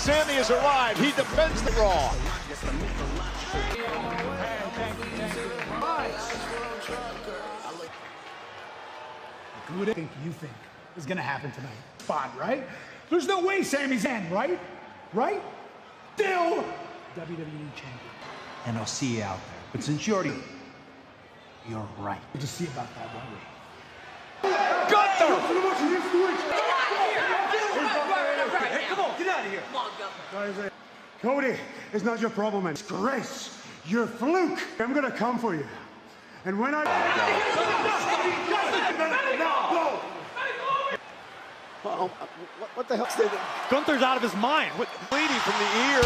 Sami has arrived. He defends the Raw. Who do you think is going to happen tonight? Fine, right? There's no way Sami's in, right? Right? Still WWE champion. And I'll see you out there. But since you're right. We'll just see about that, won't we? Gunther! Hey, come on, get out of here. Come on, Gunther. Cody, it's not your problem, man. It's Grace, your fluke. I'm gonna come for you. And when I... What the hell? Gunther's out of his mind. Bleeding from the ear.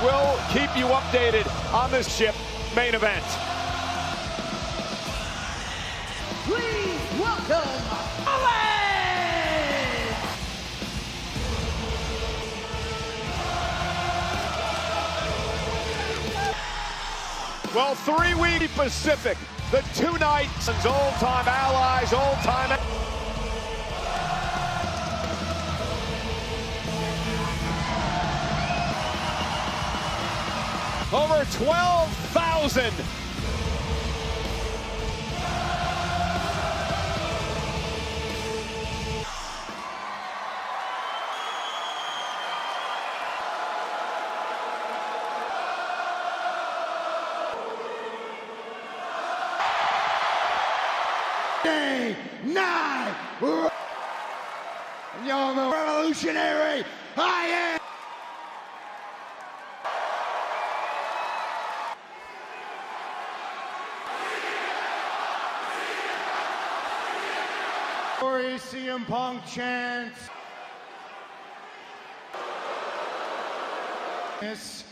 We'll keep you updated on this ship main event. Please welcome Well, 3-week Pacific, the two nights, old-time allies, old-time... Over 12,000. Day, night, y'all know revolutionary, I am. CM Punk chants. This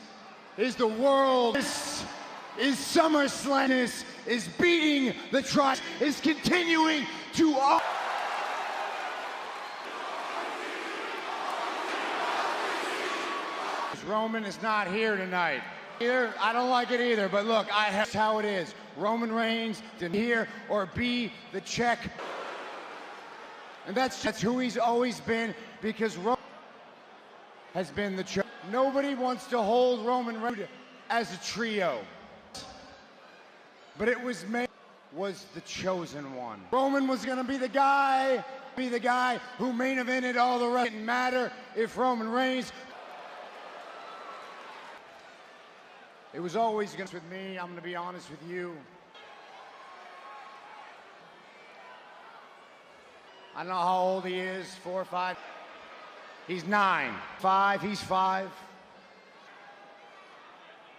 is the world. This is SummerSlam. This is beating the trust. Is continuing to. Roman is not here tonight. I don't like it either, but look, that's how it is. Roman Reigns to hear or be the check. And that's who he's always been, because Roman has been the chosen. Nobody wants to hold Roman Reigns as a trio. But it was the chosen one. Roman was going to be the guy who main evented all the rest. It didn't matter if Roman Reigns. It was always going to be with me. I'm going to be honest with you. I don't know how old he is, 4 or 5. He's 9. 5, he's 5.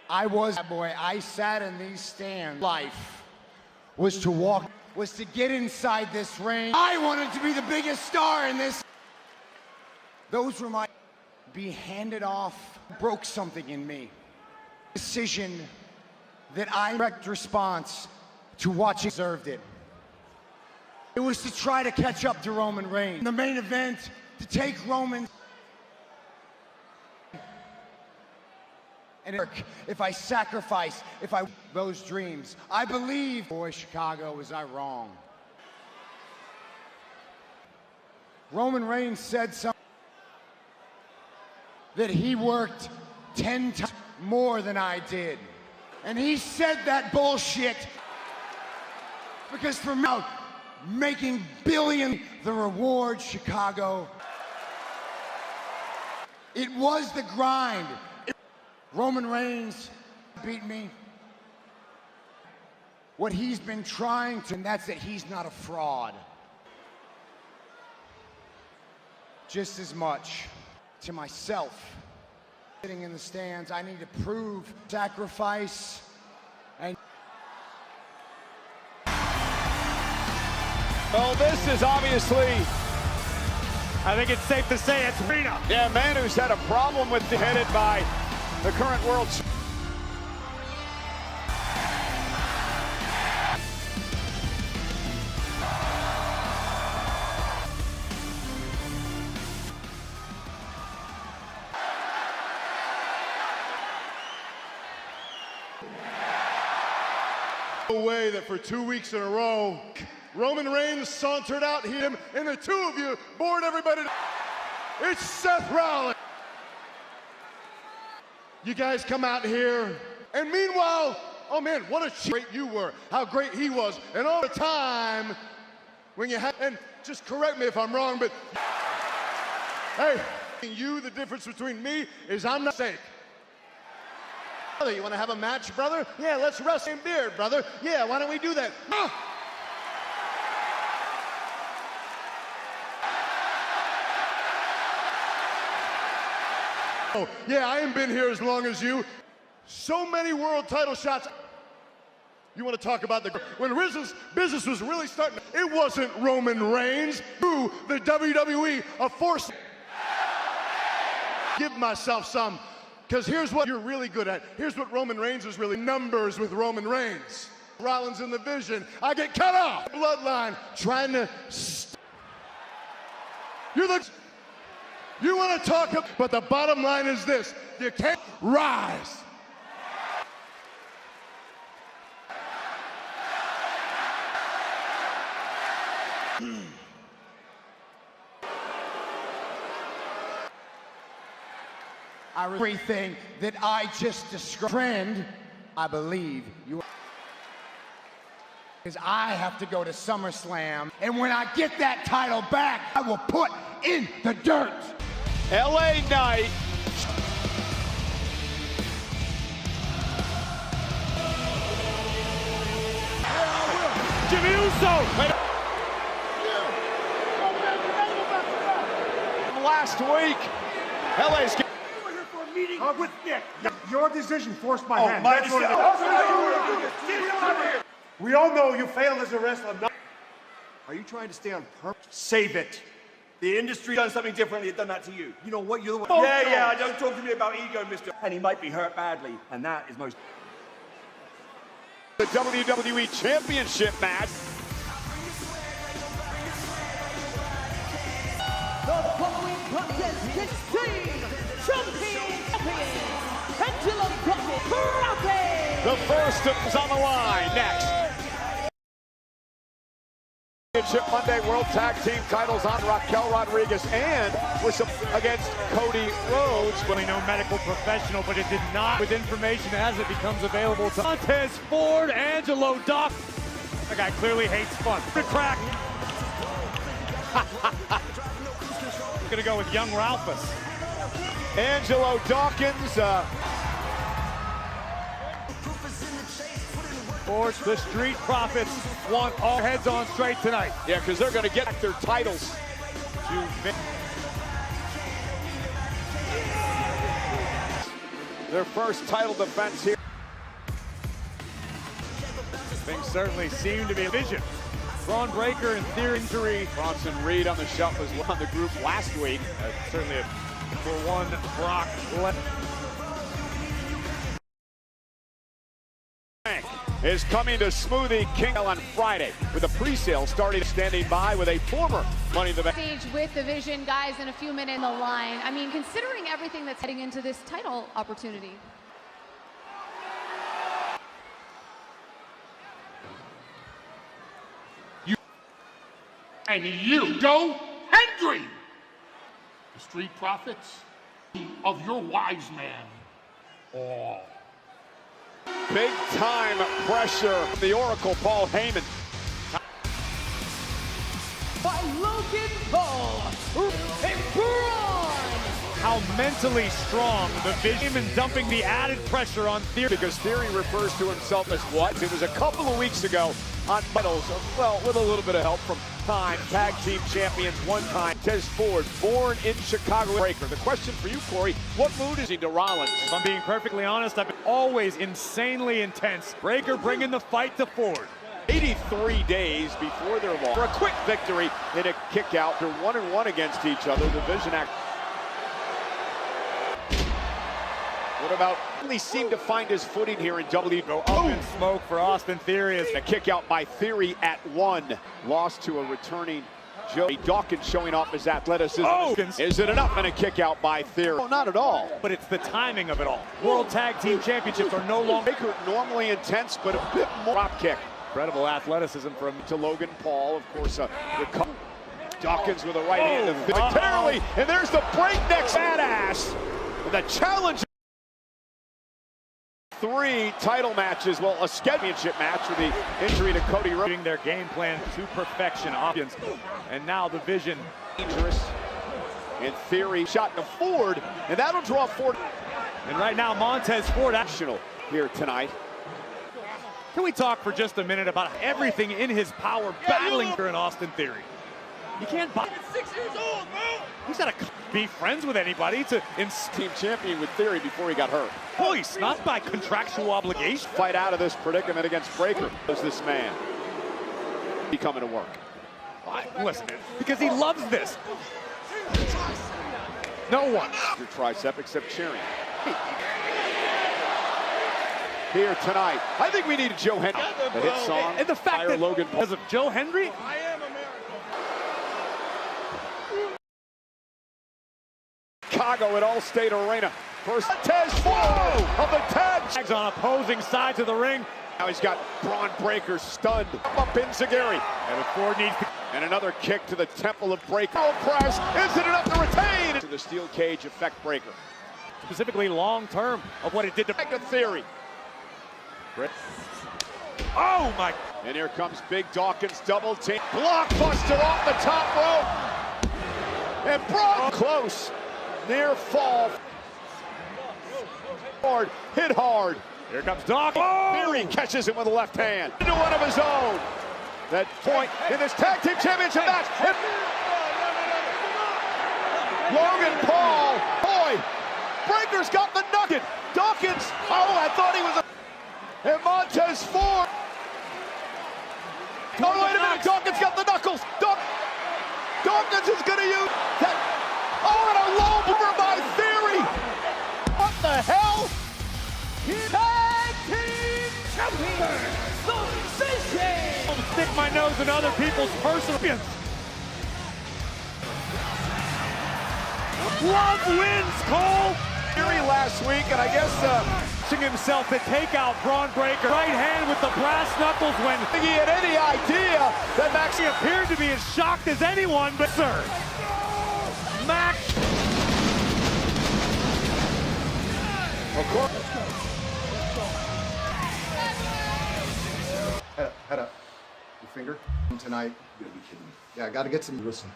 I was that boy. I sat in these stands. Life was to walk, was to get inside this ring. I wanted to be the biggest star in this. Those were my be handed off. Broke something in me. Decision that I direct response to watching deserved it. It was to try to catch up to Roman Reigns. The main event, to take Roman. And if I sacrifice, those dreams, I believe, boy, Chicago, was I wrong? Roman Reigns said something that he worked 10 times more than I did. And he said that bullshit because for me, making billions, the reward, Chicago. It was the grind. Roman Reigns beat me. What he's been trying to, and that's that he's not a fraud. Just as much to myself. Sitting in the stands, I need to prove sacrifice and. Well, this is obviously, I think it's safe to say it's Rena. yeah, a man who's had a problem with headed by the current world. No way that for 2 weeks in a row, Roman Reigns sauntered out him, and the two of you bored everybody. It's Seth Rollins. You guys come out here, and meanwhile, oh man, what a great you were, how great he was, and all the time when you had, and just correct me if I'm wrong, but hey, you, the difference between me is I'm not sake. Brother, you want to have a match, brother? Yeah, let's wrestle in beard, brother. Yeah, why don't we do that? Oh, yeah, I ain't been here as long as you. So many world title shots. You want to talk about when business was really starting, it wasn't Roman Reigns who the WWE a force. Give myself some, because here's what you're really good at. Here's what Roman Reigns is really, numbers with Roman Reigns. Rollins in the Vision, I get cut off. Bloodline, trying to, you want to talk, but the bottom line is this, you can't rise. Everything that I just described, trend, I believe you. Because I have to go to SummerSlam, and when I get that title back, I will put in the dirt. LA Knight. Jimmy Uso. Last week, LA's Meeting with Nick. Your decision forced my hand. We all know you failed as a wrestler. Are you trying to stay on purpose? Save it. The industry done something differently. It's done that to you. You know what? You're the one. Yeah. Don't talk to me about ego, mister. And he might be hurt badly, and that is most. The WWE Championship match. The following contest is champion, Angelo Dawkins. The first is on the line. Next. Championship Monday World Tag Team titles on Raquel Rodriguez and against Cody Rhodes. Really no medical professional, but it did not with information as it becomes available to Montez Ford, Angelo Dawkins. That guy clearly hates fun. The crack. Gonna go with young Ralphus. Angelo Dawkins. Force, the Street Profits want all heads on straight tonight. Yeah, because they're going to get their titles. Their first title defense here. Things certainly seem to be a vision. Braun Breaker and Theory injury. Bronson Reed on the shelf was on the group last week. Certainly a for one Brock is coming to Smoothie King on Friday with a pre-sale starting standing by with a former Money in the Bank. Stage with the Vision guys in a few minutes in the line. I mean, considering everything that's heading into this title opportunity. And you go Hendry, the Street Profits of your wise man. Oh. Big time pressure from the Oracle, Paul Heyman. By Logan Paul and Braun. How mentally strong the Vision and dumping the added pressure on Theory. Because Theory refers to himself as what? It was a couple of weeks ago on medals, well, with a little bit of help from time tag team champions one time. Montez Ford, born in Chicago. Breaker. The question for you, Corey, what mood is he to Rollins? If I'm being perfectly honest, I've been always insanely intense. Breaker bringing the fight to Ford. 83 days before their loss. For a quick victory in a kick out. They're 1-1 against each other. The Vision act. What about really seemed to find his footing here in WWE? Go up in smoke for Austin Theory. A kick out by Theory at 1. Lost to a returning Joey Dawkins showing off his athleticism. Oh! Is it enough? And a kick out by Theory. No, not at all. But it's the timing of it all. World Tag Team Championships are no longer normally intense, but a bit more drop kick. Incredible athleticism from to Logan Paul, of course. Dawkins with a right hand momentarily, and there's the breakneck badass. The challenge. 3 title matches, well, a championship match with the injury to Cody Rhodes. Their game plan to perfection, and now the vision. Dangerous, in theory, shot to Ford, and that'll draw Ford. And right now, Montez Ford National here tonight. Can we talk for just a minute about everything in his power battling here in Austin Theory? You can't buy. 6 years old, bro. He's got to be friends with anybody to Team champion with Theory before he got hurt. voice, not by contractual obligation. Fight out of this predicament against Breaker. Who's this man? He coming to work. Listen, because he loves this. No one. Your tricep except cheering. Here tonight. I think we need a Joe Henry. The hit song. And the fact that Logan because of Joe Henry. I am America. Chicago at Allstate Arena. First Montez Ford of the tag. Tags on opposing sides of the ring. Now he's got Braun Breaker stunned. Up Enziguri. And Ford needs to. And another kick to the temple of Breaker. Press. Isn't enough to retain. To the steel cage effect Breaker. Specifically long term of what it did to Theory. Oh my. And here comes Big Dawkins double team. Blockbuster off the top rope. And Braun close. Near fall. Hard. Hit hard. Here comes Dawkins. Oh! Theory catches him with a left hand. Into one of his own. That point in this tag team championship match. Logan Paul. Boy. Breaker's got the nugget. Dawkins. Oh, I thought he was a... And Montez Ford. Oh, wait a minute. Dawkins got the knuckles. Dawkins is going to use that. Oh, and a low blower by Theory. What the hell? Tag Team Champion, the Vision. I'll stick my nose in other people's personal opinions. Love wins, Cole. Theory last week, and I guess Himself to take out Braun Breaker. Right hand with the brass knuckles when he had any idea that Max appeared to be as shocked as anyone, but sir, Max. Of course. Head up. Your finger. Tonight. You gotta be kidding me. Yeah, I gotta get some. Listen,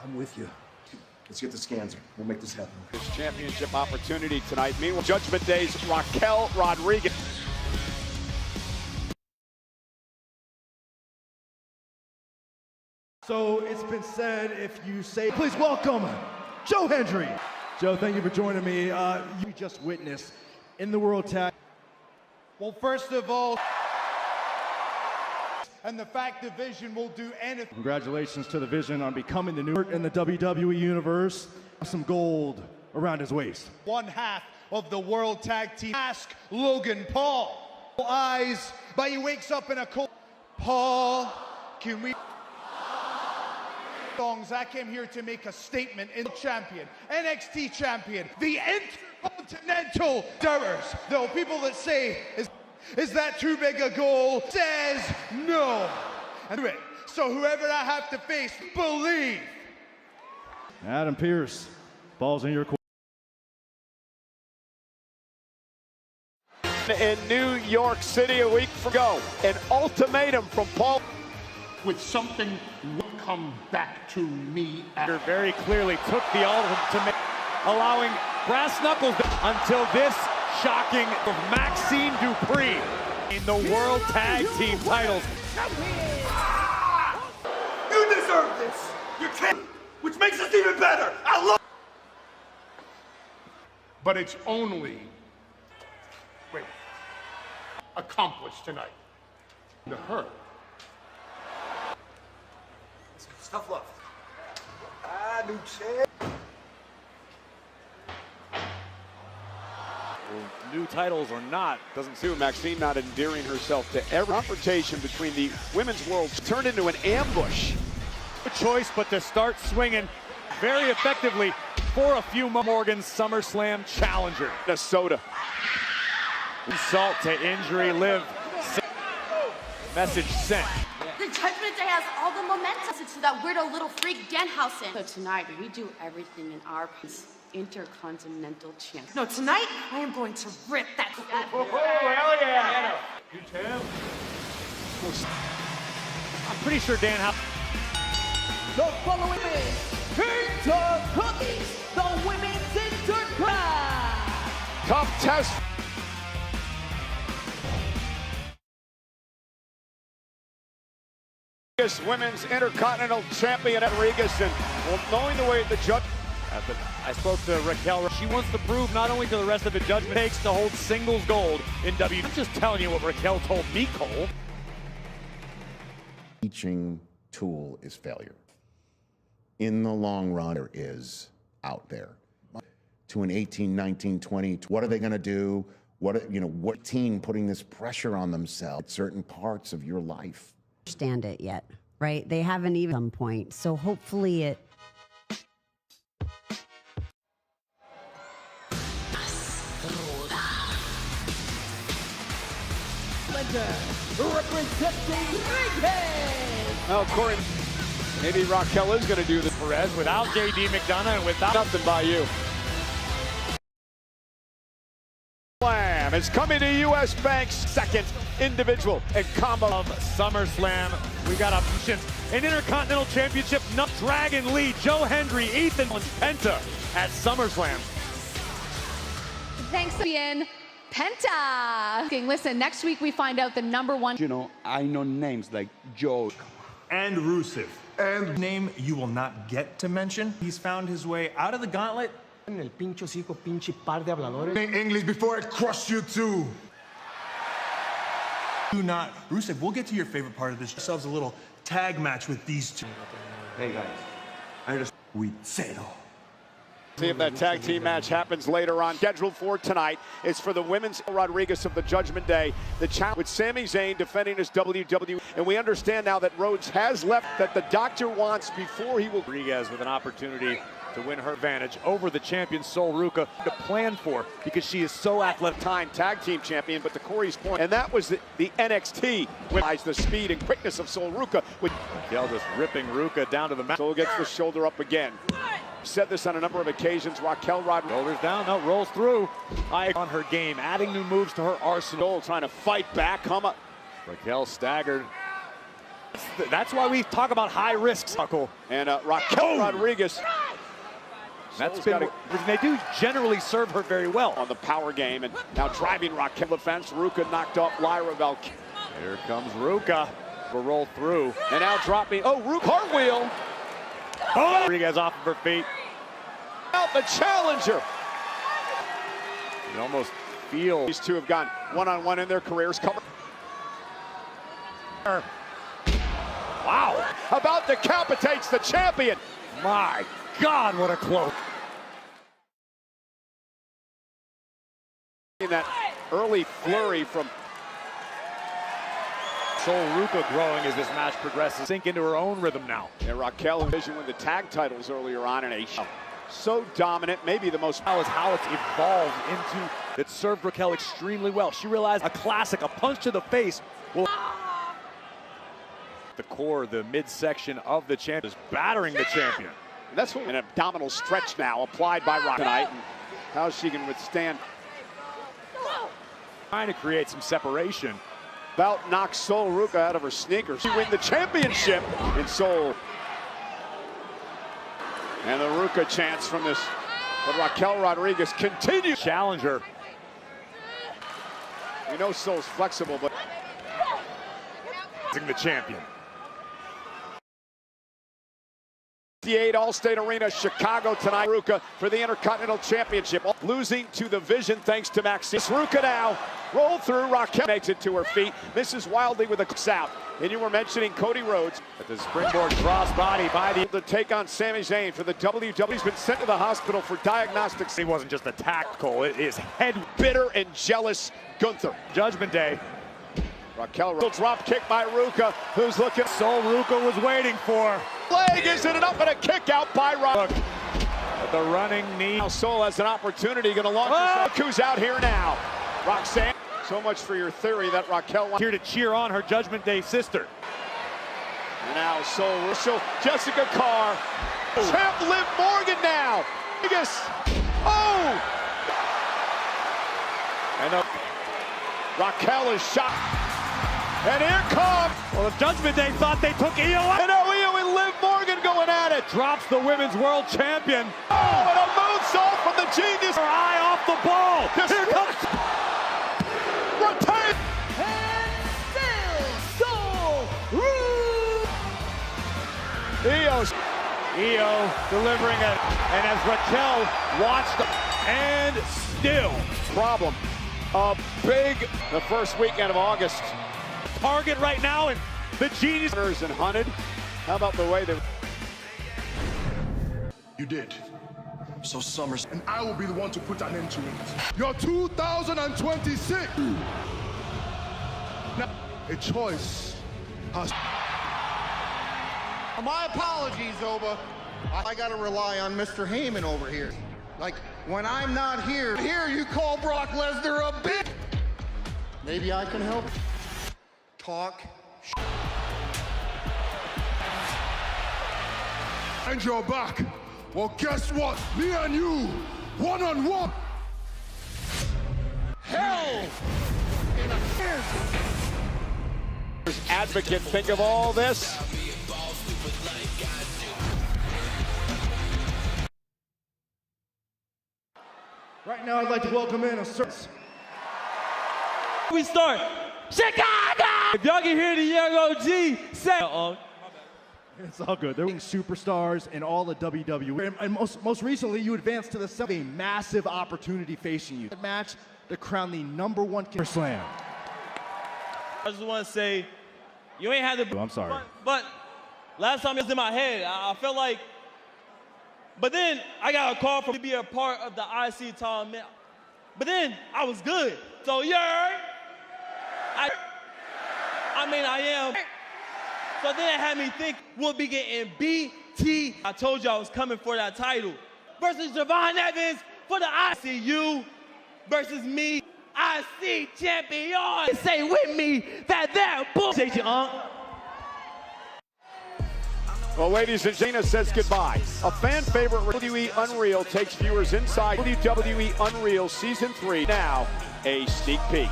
I'm with you. Let's get the scans. We'll make this happen. This championship opportunity tonight. Meanwhile, Judgment Day's Raquel Rodriguez. So it's been said, if you say, please welcome Joe Hendry. Joe, thank you for joining me. You just witnessed in the World Tag. Well, first of all, and the fact the Vision will do anything. Congratulations to the Vision on becoming the new in the WWE Universe. Some gold around his waist. One half of the World Tag Team. Ask Logan Paul. Eyes, but he wakes up in a cold. Paul, can we? Songs. I came here to make a statement in champion, NXT champion, the Intercontinental Terrors. There are people that say, is that too big a goal? Says no. And so whoever I have to face, believe. Adam Pearce, ball's in your court. In New York City a week ago, an ultimatum from Paul. With something will come back to me. Very clearly took the ultimate, allowing brass knuckles until this shocking of Maxine Dupree in the World Tag Team titles. You deserve this. You can't, which makes us even better. I love. But it's only accomplished tonight. To her. Tough love. New champ. New titles or not, doesn't seem Maxine not endearing herself to every confrontation between the women's worlds turned into an ambush. A choice but to start swinging very effectively for a few Morgan's SummerSlam challenger. Minnesota. Insult to injury, Liv. Message sent. The Judgment Day has all the the momentum to that weirdo little freak Danhausen. So tonight, we do everything in our Intercontinental Champion. No, tonight, I am going to rip that. Oh, hell yeah! You too. I'm pretty sure Dan The following is Intercookies, the women's interclass. Tough test. Women's Intercontinental Champion Rodriguez, and well, knowing the way the judge. I spoke to Raquel. She wants to prove not only to the rest of the judgment takes to hold singles gold in WWE. I'm just telling you what Raquel told me, Cole. Teaching tool is failure. In the long run, there is out there. To an 18, 19, 20, what are they going to do? What team putting this pressure on themselves at certain parts of your life? Understand it yet, right? They haven't even at some point. So hopefully it. Representing Ringhead. Well, Corey, maybe Raquel is going to do this. Perez without J.D. McDonough and without nothing by you. Slam is coming to U.S. Bank's second individual and combo of SummerSlam. We got options. An Intercontinental Championship. Dragon Lee, Joe Hendry, Ethan Penta at SummerSlam. Thanks, Ian. Penta. Listen, next week we find out the #1. You know, I know names like Joe. And Rusev. And name you will not get to mention. He's found his way out of the gauntlet. El pincho cico, pinche par de habladores. English before I crush you too. Do not. Rusev, we'll get to your favorite part of this. Ourselves a little tag match with these two. Hey guys, I just with zero. See if that tag team match happens later on. Scheduled for tonight is for the women's Rodriguez of the Judgment Day. The challenge with Sami Zayn defending his WWE. And we understand now that Rhodes has left, that the doctor wants before he will. Rodriguez with an opportunity to win her advantage over the champion Sol Ruca to plan for, because she is so athletic. Time tag team champion, but to Corey's point, and that was the NXT with the speed and quickness of Sol Ruca. With Raquel just ripping Ruca down to the mat. Sol gets the shoulder up again. Said this on a number of occasions. Raquel Rodriguez. Shoulders down, no, rolls through. On her game, adding new moves to her arsenal. Trying to fight back. Come up. Raquel staggered. That's why we talk about high risks. And Raquel Rodriguez. That's been, they do generally serve her very well on the power game, and now driving Raquel defense. Ruca knocked off Lyra Valkyria. Here comes Ruca. Will roll through. And now dropping. Oh, Ruca cartwheel. Oh, Rodriguez off of her feet. Out the challenger. You almost feel these two have gone one-on-one in their careers. Wow. About decapitates the champion. My God, what a cloak. In that early flurry from Sol Ruca growing as this match progresses. Sink into her own rhythm now. And Raquel Vision won the tag titles earlier on in a show. So dominant, maybe the most. How it's evolved into that served Raquel extremely well. She realized a classic, a punch to the face will. The core, the midsection of the champion is battering the champion. And that's what an abdominal stretch now applied by Raquel tonight. And how she can withstand. Trying to create some separation. About knocks Sol Ruca out of her sneakers. She win the championship in Sol. And the Ruca chance from this, but Raquel Rodriguez continues. Challenger. We know Sol's flexible, but the champion. 58 Allstate Arena, Chicago tonight. Ruca for the Intercontinental Championship. Losing to the Vision thanks to Maxine. Ruca now roll through. Raquel makes it to her feet. Misses wildly with a out. And you were mentioning Cody Rhodes. At the springboard crossbody by the to take on Sami Zayn for the WWE. He's been sent to the hospital for diagnostics. He wasn't just attacked, Cole. It is head bitter and jealous Gunther. Judgment Day. Raquel drop kick by Ruca, who's looking. Sol Ruca was waiting for. Leg is it up and a kick out by Rock. At the running knee. Now Sol has an opportunity, going to launch herself. Who's out here now? Roxanne. So much for your theory that Raquel wants here to cheer on her Judgment Day sister. And now Rachel, Jessica Carr. Champ Liv Morgan now. Vegas. Oh! And Raquel is shot. And here comes. Well, the Judgment Day thought they took Io out. And Io and Liv Morgan going at it. Drops the women's world champion. Oh, and a moonsault from the Genius. Her eye off the ball. Here comes. Rotate. And still so Io delivering it. And as Raquel watched, and still. Problem. A big, the first weekend of August. Target right now, and the Genius. And hunted. How about the way they... You did. So Summers, and I will be the one to put an end to it. Your 2026. Now, a choice has... My apologies, Oba. I gotta rely on Mr. Heyman over here. Like, when I'm not here, you call Brock Lesnar a bitch. Maybe I can help. Talk. And you're back. Well, guess what? Me and you, one-on-one. Hell in a advocate, think of all this. Right now, I'd like to welcome in a certain... we start. Chicago! If y'all can hear the young OG say... It's all good. They're being superstars in all the WWE. And most recently, you advanced to the a massive opportunity facing you. Match to crown the #1 Slam. I just want to say, you ain't had to... Oh, I'm sorry. But last time it was in my head, I felt like... But then I got a call from to be a part of the IC tournament. But then I was good. So you heard? I am. So then it had me think we'll be getting BT. I told you I was coming for that title. Versus Javon Evans for the ICU versus me, IC champion. Say with me that bullshit, Well, ladies and gentlemen, says goodbye. A fan favorite WWE Unreal takes viewers inside WWE Unreal Season 3. Now, a sneak peek.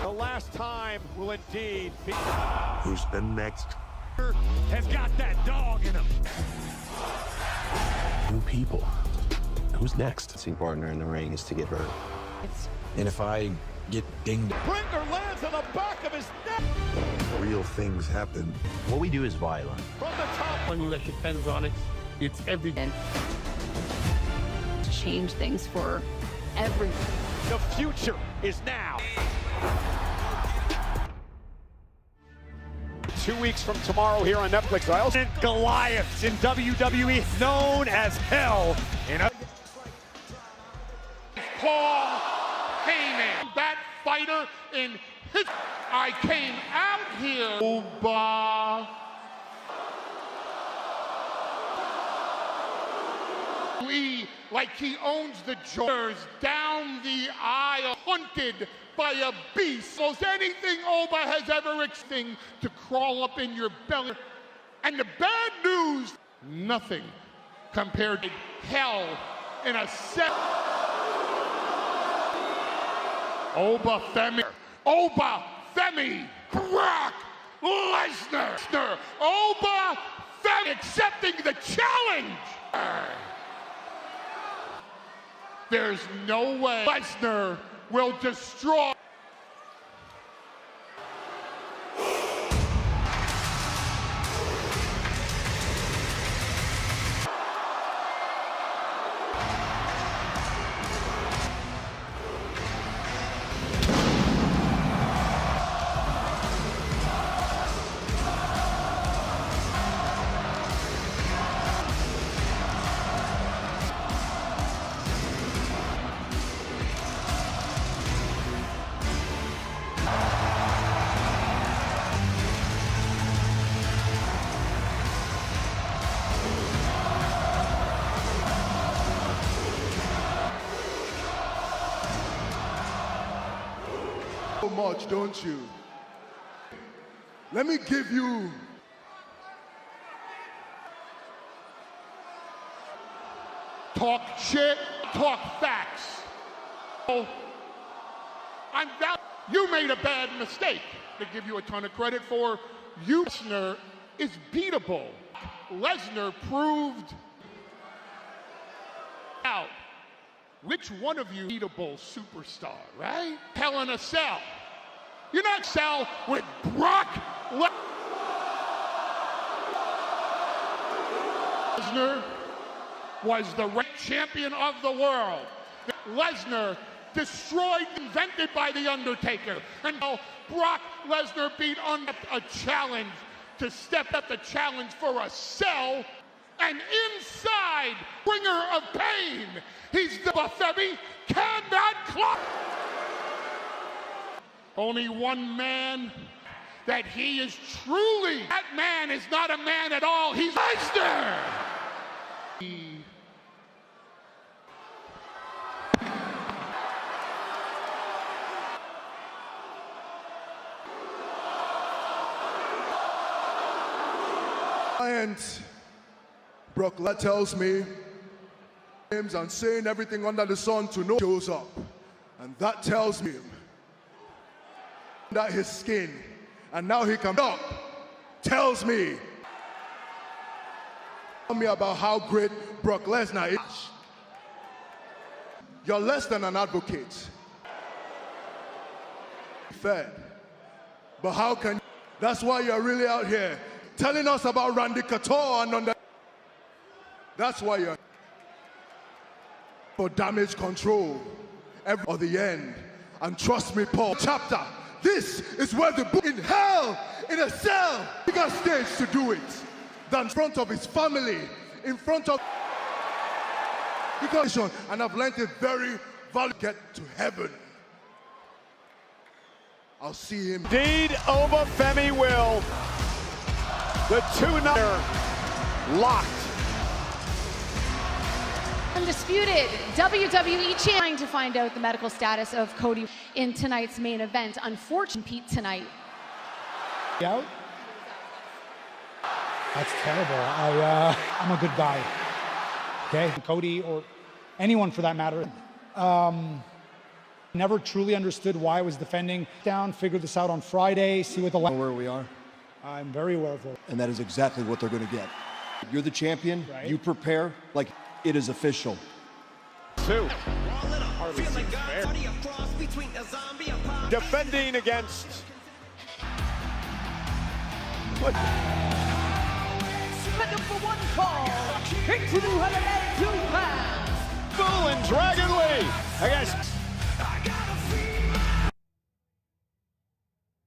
The last time will indeed be... Who's the next? Has got that dog in him. New people. Who's next? Team partner in the ring is to get hurt. And if I get dinged, Bringer lands on the back of his neck. Real things happen. what we do is violent. From the top. One that depends on it. It's everything. To change things for everyone. The future is now. 2 weeks from tomorrow here on Netflix. I also Goliaths in WWE, known as Hell in a... Paul Heyman, that fighter in his... I came out here, Oba. Like he owns the jars down the aisle, hunted by a beast. Most anything Oba has ever experienced to crawl up in your belly. And the bad news, nothing compared to hell in a set. Oba Femi, Brock Lesnar, Oba Femi accepting the challenge. There's no way Lesnar will destroy. So much, don't you? Let me give you talk shit, talk facts. So, you made a bad mistake to give you a ton of credit for. Lesnar is beatable. Lesnar proved out. Which one of you is a beatable superstar, right? Hell in a Cell. You're not Cell with Brock Lesnar was the champion of the world. Lesnar destroyed, invented by The Undertaker. And now Brock Lesnar beat on a challenge to step up the challenge for a cell. And inside, bringer of pain, he's the Buffemi cannot clock. Only one man that he is truly, that man is not a man at all, he's Lesnar. And Brock Lesnar tells me and saying everything under the sun to know shows up. And that tells me that his skin, and now he comes up, tells me about how great Brock Lesnar is. You're less than an advocate. Fed. But how can you? That's why you're really out here telling us about Randy Couture and under. That's why you're for damage control or the end. And trust me, Paul, chapter, this is where the book in hell, in a cell, bigger stage to do it than in front of his family, in front of because and I've learned it very valuable. Get to heaven. I'll see him. Indeed, Obafemi will. The two-nighter locked. Undisputed WWE champion trying to find out the medical status of Cody in tonight's main event. Unfortunately, Pete tonight. Out? That's terrible. I'm a good guy. Okay, Cody or anyone for that matter. Never truly understood why I was defending. Down, figure this out on Friday, see what the Where we are. I'm very aware of it. And that is exactly what they're going to get. You're the champion. Right. You prepare like it is official. Two. Defending against. What? For one fall, 202 pounds. Bull and Dragon Lee against.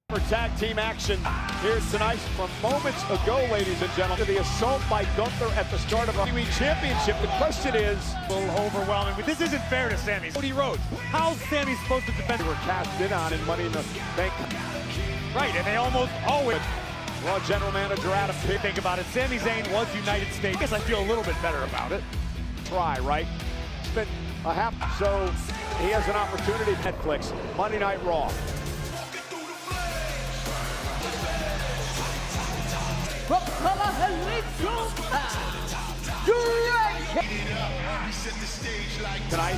For tag team action here tonight from moments ago, ladies and gentlemen, the assault by Gunther at the start of our WWE Championship. The question is A little overwhelming, but this isn't fair to Sami. Cody Rhodes, how's Sami supposed to defend? They were cast in on in Money in the Bank. Right, and they almost always. Raw General Manager Adam Page. Think about it, Sami Zayn was United States. I guess I feel a little bit better about it. Try, right? It's been a half, so he has an opportunity. Netflix, Monday Night Raw. Tonight,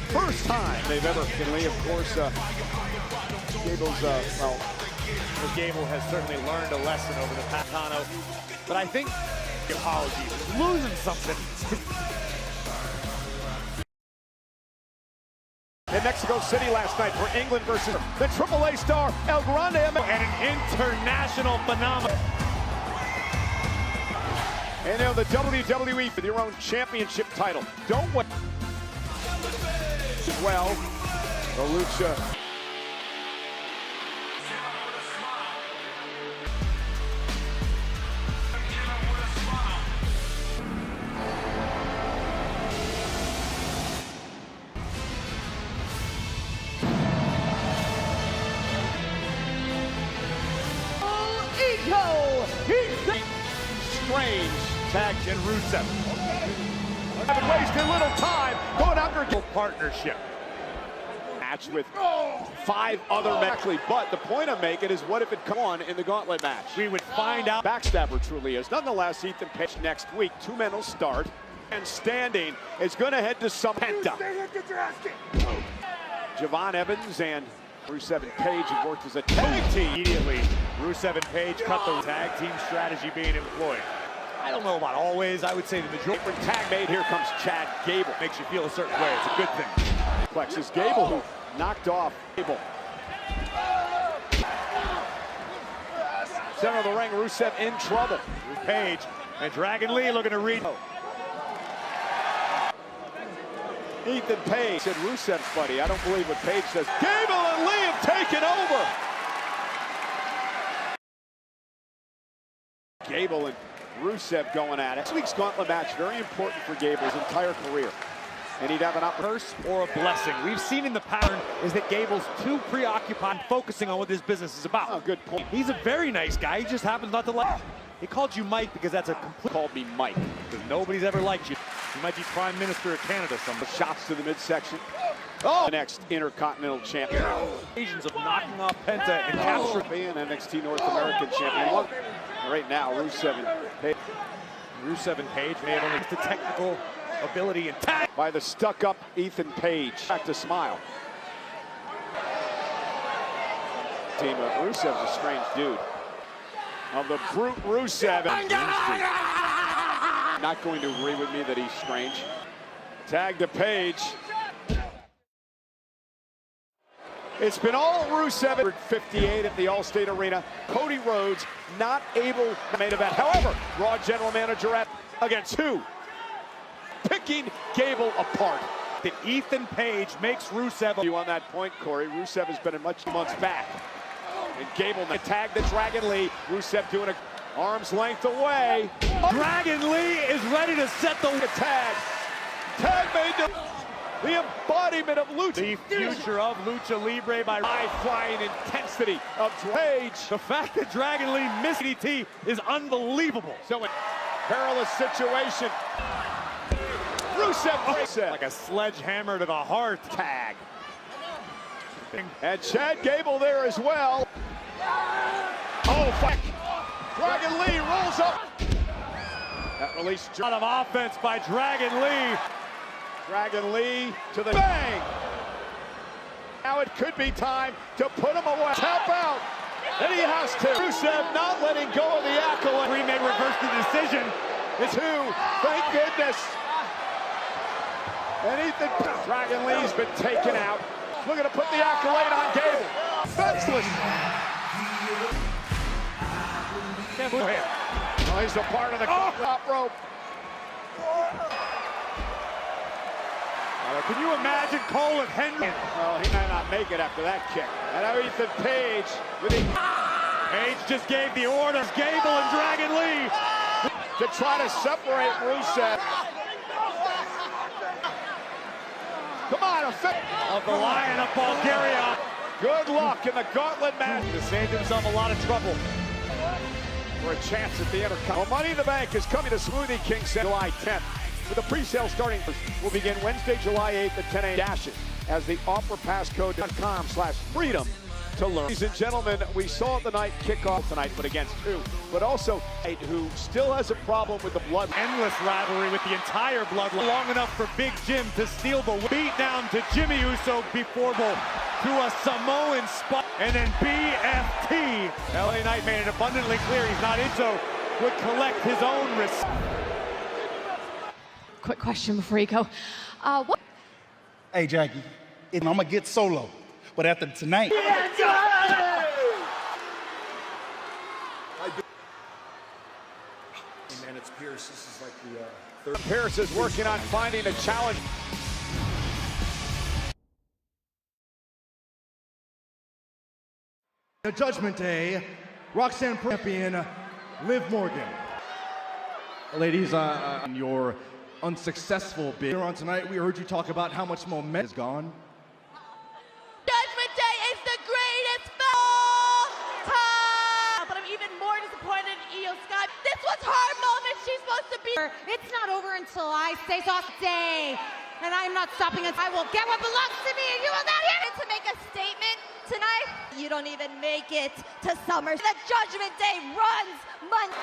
first time they've ever, Finley, of course, Gable's, well, Gable has certainly learned a lesson over the past Tano, but I think apologies, losing something. In Mexico City last night for England versus the AAA star El Grande and an international phenomenon. And now the WWE for their own championship title. Don't wait. As well, the Lucha. Strange tag and Rusev. Haven't wasted little time going after a partnership. match with 5 other men. But the point I'm making is, what if it come on in the gauntlet match? We would find out. Backstabber truly is. Nonetheless, Ethan Page next week. 2 men will start. And standing is going to head to some Penta. Javon Evans and Rusev and Page have worked as a tag team. Immediately, Rusev and Page cut the tag team strategy being employed. I don't know about always. I would say the majority. Different tag made. Here comes Chad Gable. Makes you feel a certain way. It's a good thing. Plexus Gable, who knocked off Gable. Center of the ring, Rusev in trouble. Page and Dragon Lee looking to read. Ethan Page said Rusev's buddy. I don't believe what Page says. Gable and Lee have taken over. Gable and Rusev going at it. This week's gauntlet match, very important for Gable's entire career. And he'd have an curse or a blessing. We've seen in the pattern is that Gable's too preoccupied focusing on what this business is about. Oh, good point. He's a very nice guy. He just happens not to like. He called you Mike because that's a complete. Called me Mike. Because nobody's ever liked you. You might be Prime Minister of Canada. Some shots to the midsection. Oh, the next Intercontinental Champion. Occasions of knocking off Penta and capturing being NXT North American Champion. Look, right now, Rusev and Page. Rusev and Page may have only the technical ability and tag by the stuck-up Ethan Page. Back to smile. Team of Rusev's a strange dude. Of the brute Rusev. Not going to agree with me that he's strange. Tag to Page. It's been all Rusev. 58 at the Allstate Arena. Cody Rhodes not able to main event. However, Raw General Manager at against who? Picking Gable apart. That Ethan Page makes Rusev. You on that point, Corey. Rusev has been in much months back. And Gable tagged the Dragon Lee. Rusev doing a arm's length away. Dragon Lee is ready to set the tag. Tag made the embodiment of Lucha. The future of Lucha Libre by high-flying intensity of Page. The fact that Dragon Lee missed DDT is unbelievable. So a perilous situation. Rusev like a sledgehammer to the heart. Tag. And Chad Gable there as well. Oh, fuck. Dragon Lee rolls up. That release. A lot of offense by Dragon Lee. Dragon Lee to the bang. Now it could be time to put him away. Tap out. And he has to. Rusev not letting go of the accolade. We may reverse the decision. It's who? Thank goodness. And Ethan Dragon Lee's been taken out. Looking to put the accolade on Gable. Fenceless. Oh, he's a part of the top rope. Can you imagine Cole and Henry? Oh, he might not make it after that kick. And now Ethan Page with the... Page just gave the orders. Gable and Dragon Lee to try to separate Rusev. Come on, of the Lion of Bulgaria. Good luck in the gauntlet match. To save himself a lot of trouble. For a chance at the Intercontinental. Well, Money in the Bank is coming to Smoothie King Center July 10th. With the pre-sale starting will begin Wednesday, July 8th at 10 a.m. Dashes as the offerpasscode.com/freedom to learn. Ladies and gentlemen, we saw the night kickoff tonight, but against who? But also who still has a problem with the blood. Endless rivalry with the entire bloodline. Long enough for Big Jim to steal the beat down to Jimmy Uso before through a Samoan spot. And then BFT. LA Knight made it abundantly clear he's not into, would collect his own risk. Quick question before you go. What? Hey, Jackie, I'm going to get solo. But after tonight... Hey, man, it's Pierce. This is like the third. Pierce is working on finding a challenge. The Judgment Day, Roxanne champion, Liv Morgan. Ladies, on your unsuccessful bid on tonight, we heard you talk about how much momentum is gone. Judgment Day is the greatest all time! But I'm even more disappointed in Io Sky. This was her moment. She's supposed to be. It's not over until I say so. Day. and I'm not stopping it. I will get what belongs to me, and you will not hear it. To make a statement tonight, you don't even make it to Summer. The Judgment Day runs Monday.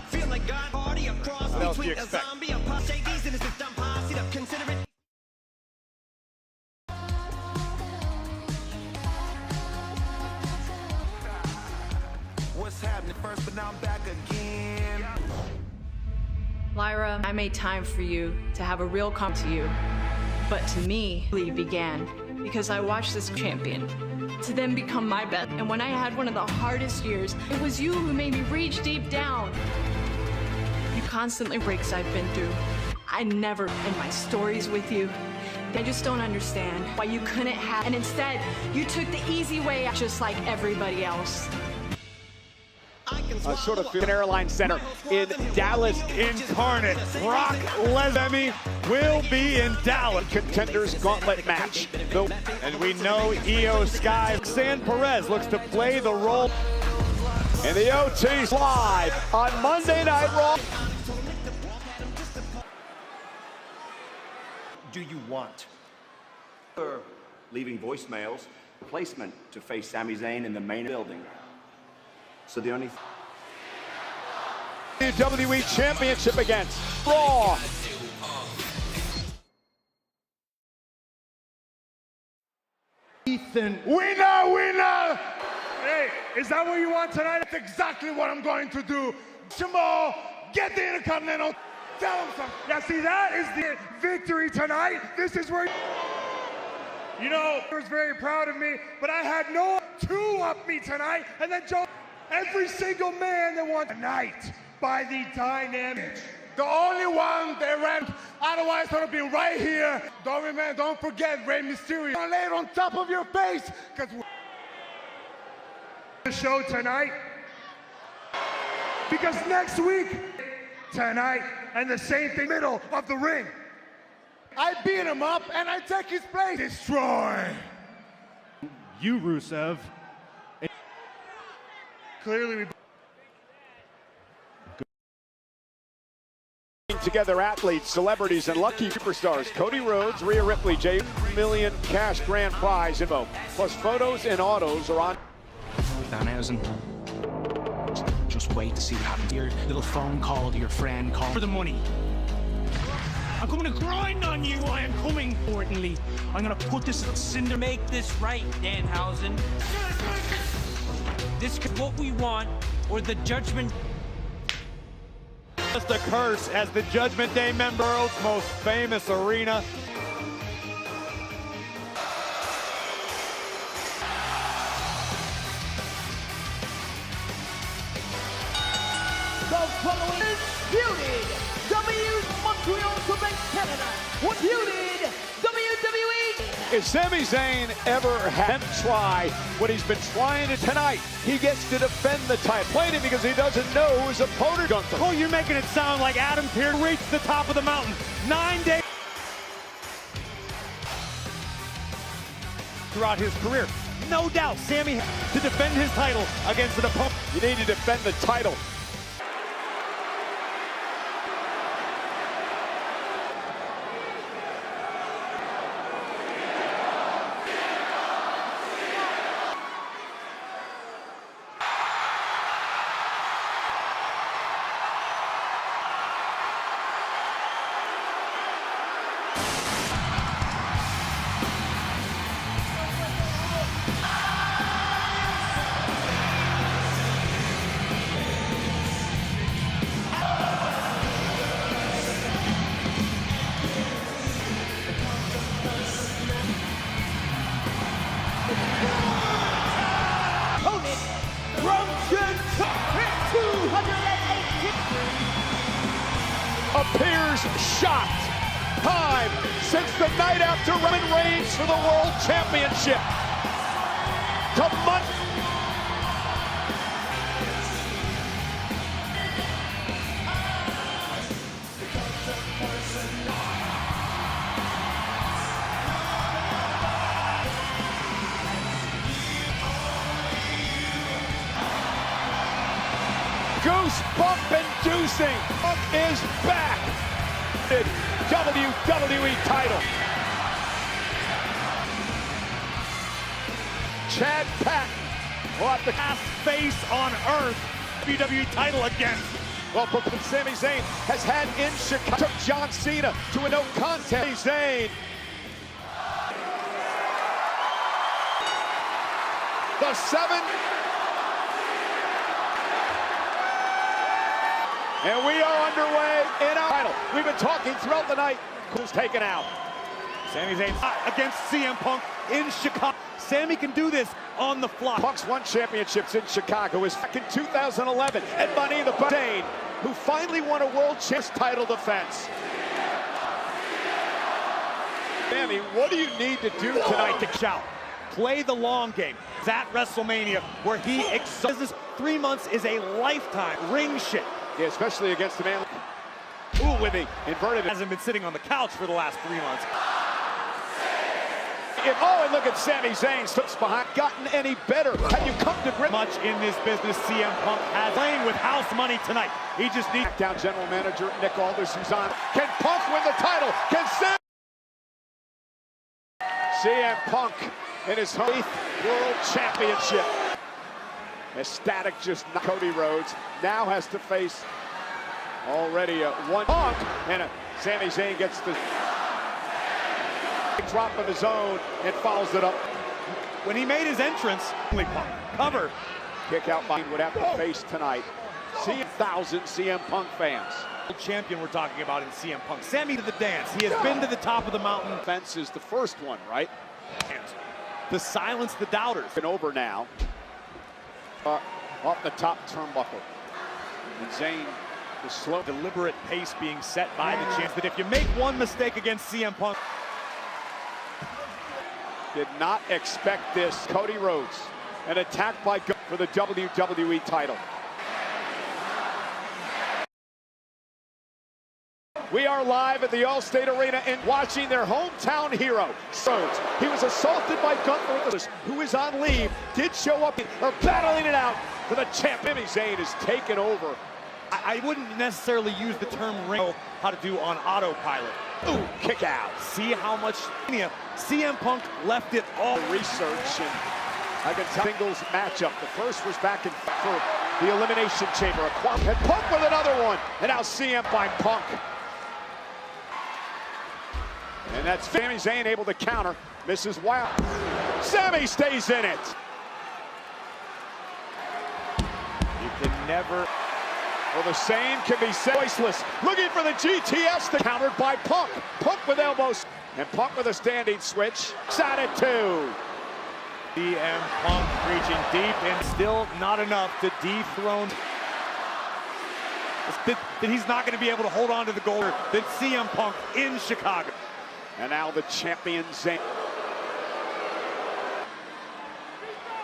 Feel like God party across What else do you between a expect? zombie, a posse, these innocent dumb posse that consider it. What's happening first, but now I'm back again. Lyra, I made time for you to have a real come to you. But to me, it began because I watched this champion to then become my best. And when I had one of the hardest years, it was you who made me reach deep down. You constantly breaks I've been through. I never in my stories with you. I just don't understand why you couldn't have, and instead, you took the easy way out just like everybody else. Sort of an airline center in Dallas. Incarnate Brock Lesnar will be in Dallas. Contenders gauntlet match. And we know Io Sky. San Perez looks to play the role. And the OT's live on Monday Night Raw. Do you want? Leaving voicemails, replacement to face Sami Zayn in the main building. So the only WWE Championship against Raw. Ethan. Winner, winner! Hey, is that what you want tonight? That's exactly what I'm going to do. Jamal, get the Intercontinental. Tell him something. Yeah, see, that is the victory tonight. This is where, you know, he was very proud of me, but I had no two up me tonight. And then Joe, every single man that won tonight by the dynamic. The only one that ran, otherwise I would have been right here. Don't forget Rey Mysterio. Don't lay it on top of your face, because the show tonight. Because next week, tonight, and the same thing, middle of the ring. I beat him up and I take his place. Destroy. You, Rusev. Clearly we Together athletes, celebrities, and lucky superstars. Cody Rhodes, Rhea Ripley, $1 million cash grand prize info. Plus photos and autos are on. Danhausen. Just wait to see what happens. Your little phone call to your friend, call for the money. I'm coming to grind on you. I am coming. Importantly, I'm going to put this cinder. Make this right, Danhausen. This is what we want, or the judgment. Just a curse as the Judgment Day member, world's most famous arena. The following is feuded Montreal, Quebec, Canada. Feuded WWE. If Sami Zayn ever had him try what he's been trying to tonight, he gets to defend the title. Played it because he doesn't know who his opponent Gunther. Oh, you're making it sound like Adam Pearce reached the top of the mountain 9 days throughout his career. No doubt, Sami to defend his title against an opponent. You need to defend the title. Appears shocked. Time since the night after Roman Reigns for the World Championship. Goosebump inducing. Is back. WWE title. Chad Patton will have the Last face on earth. WWE title again. Well, Sami Zayn has had in Chicago. Took John Cena to a no contest. Zayn. The 7. And we are underway in our title. We've been talking throughout the night. Who's taken out? Sami Zayn against CM Punk in Chicago. Sami can do this on the fly. Punk's won championships in Chicago. Is back in 2011 at Money in the Bank. Zayn, who finally won a world championship title defense. Sami, what do you need to do tonight to shout? Play the long game. It's at WrestleMania where he exalts. 3 months is a lifetime. Ring shit. Yeah, especially against the man. Ooh, with the inverted. Hasn't been sitting on the couch for the last 3 months. And look at Sami Zayn. Slips behind. Gotten any better? Have you come to grips? Much in this business CM Punk has playing with house money tonight. He just needs. Down general manager Nick Aldis, who's on. Can Punk win the title? Can CM Punk in his 8th World Championship. Ecstatic, just not. Cody Rhodes now has to face already one Punk, and Sami Zayn gets the drop of his own and follows it up. When he made his entrance, Punk cover. Kick out by would have to face tonight. See 1,000 CM Punk fans. Champion we're talking about in CM Punk. Sami to the dance. He has been to the top of the mountain. Fence is the first one, right? To silence the doubters. And over now. Off the top turnbuckle. And Zayn, the slow, deliberate pace being set by the champ. That if you make one mistake against CM Punk. Did not expect this. Cody Rhodes, an attack by for the WWE title. We are live at the Allstate Arena and watching their hometown hero, Rhodes. He was assaulted by Gunther, who is on leave, did show up, are battling it out for the champ. Sami Zayn is taken over. I wouldn't necessarily use the term ring, how to do on autopilot. Ooh, kick out. See how much CM Punk left it all. Research, and I can tell singles matchup. The first was back in for the Elimination Chamber. And Punk with another one. And now CM by Punk. And that's Sami Zayn able to counter. Misses Wild. Sami stays in it. You can never. Well, the same can be said. Voiceless. Looking for the GTS. Countered by Punk. Punk with elbows. And Punk with a standing switch. Shot it 2. CM Punk reaching deep and still not enough to dethrone. That he's not going to be able to hold on to the goal. Than CM Punk in Chicago. And now the champion Zayn.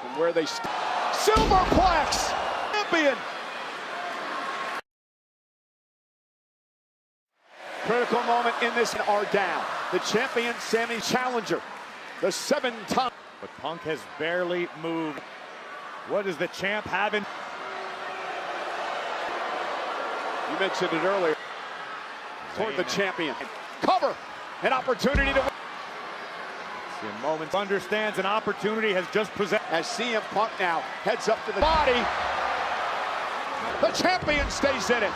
From where they Silverplex champion. Critical moment in this are down. The champion Sami challenger. The 7-time. But Punk has barely moved. What does the champ have in? You mentioned it earlier. Toward the champion. Cover. An opportunity to win. CM Moments understands an opportunity has just presented. As CM Punk now heads up to the body. The champion stays in it.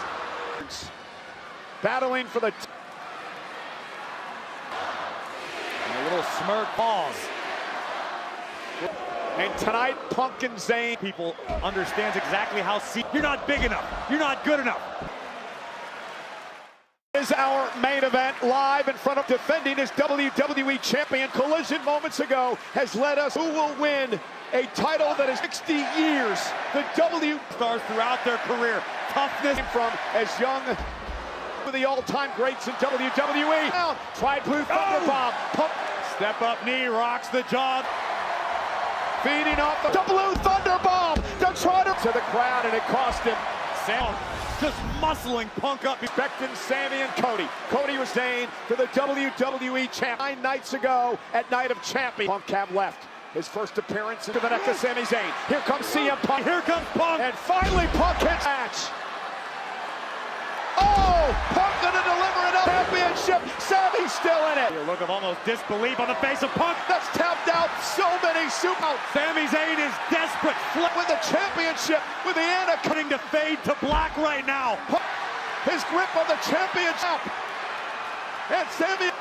Battling for the... And a little smirk pause. And tonight, Punk and Zayn. People understands exactly how... You're not big enough. You're not good enough. Is our main event live in front of defending his WWE champion. Collision moments ago has led us who will win a title that is 60 years. The W stars throughout their career. Toughness from as young with the all-time greats in WWE. Down, tried blue thunder bomb. Pump. Step up knee rocks the jaw. Feeding off the blue thunder bomb. To try to the crowd, and it cost him. Sam just muscling Punk up. Expecting Sami and Cody. Cody was named for the WWE champ 9 nights ago at Night of Champions. Punk have left. His first appearance into the neck of Sami Zayn. Here comes CM Punk. Here comes Punk. And finally Punk hits match. Oh, Punk gonna deliver it up. He's still in it. A look of almost disbelief on the face of Punk. That's tapped out so many super. Sami Zayn is desperate. With the championship, with the Anna Cutting to fade to black right now. His grip on the championship. And Sami,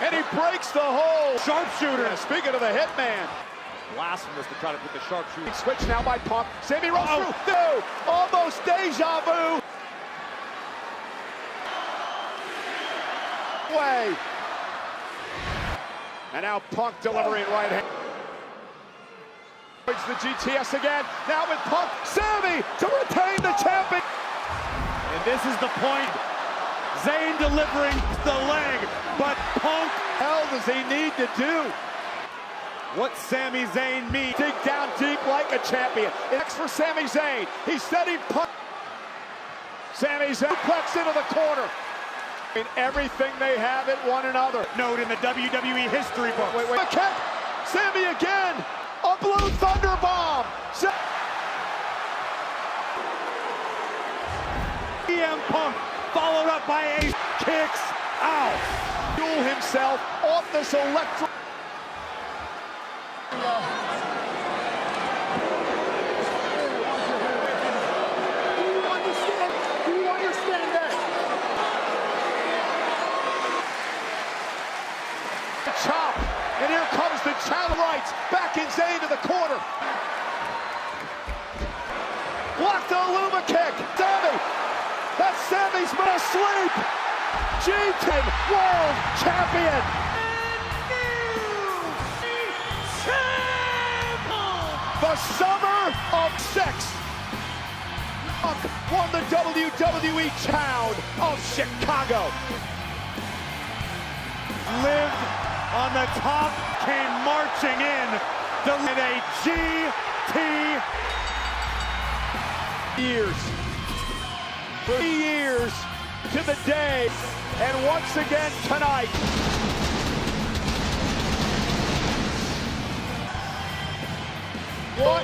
and he breaks the hold. Sharpshooter. Yeah, speaking of the hitman. Blasphemous to try to put the sharpshooter. Switch now by Punk. Sami rolls through. No, almost deja vu. Way. And now Punk delivering right hand. It's the GTS again. Now with Punk. Sami to retain the champion. And this is the point. Zayn delivering the leg, but Punk. Hell does he need to do? What Sami Zayn means. Dig down deep like a champion. Next for Sami Zayn. He's setting Punk. Sami Zayn flex into the corner. In everything they have at one another. Note in the WWE history book. Wait. Okay. Sami again. A blue thunder bomb. CM Punk followed up by a kicks out. Fuel himself off this electric. Do you understand that? The chop, and here comes the challenge rights. Back in Zayn to the corner. Blocked the Luma kick. Sami. That's Sami's been asleep. G10 World Champion. The summer of sex. Punk won the WWE Town of Chicago. Lived on the top, came marching in a GT. Years. 3 years to the day, and once again tonight. What